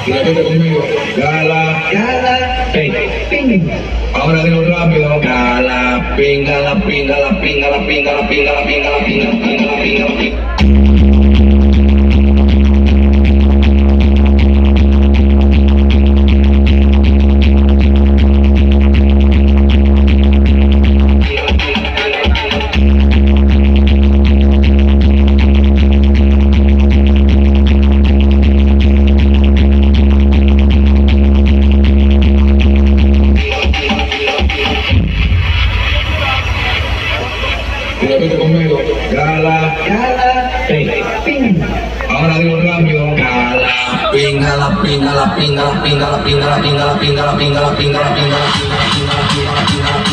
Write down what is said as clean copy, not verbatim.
Y repite conmigo, gala, ping. Ahora digo rápido, gala, pinga, la pinga, la pinga, la pinga, la pinga, la pinga, la pinga, la pinga, la pinga, la pinga. Y repite conmigo, gala, ping. Ahora digo rápido, gala, pinga, la pinga, la pinga, la pinga, la pinga, la pinga, la pinga, la pinga, la pinga, la pinga, la pinga, la pinga, la pinga.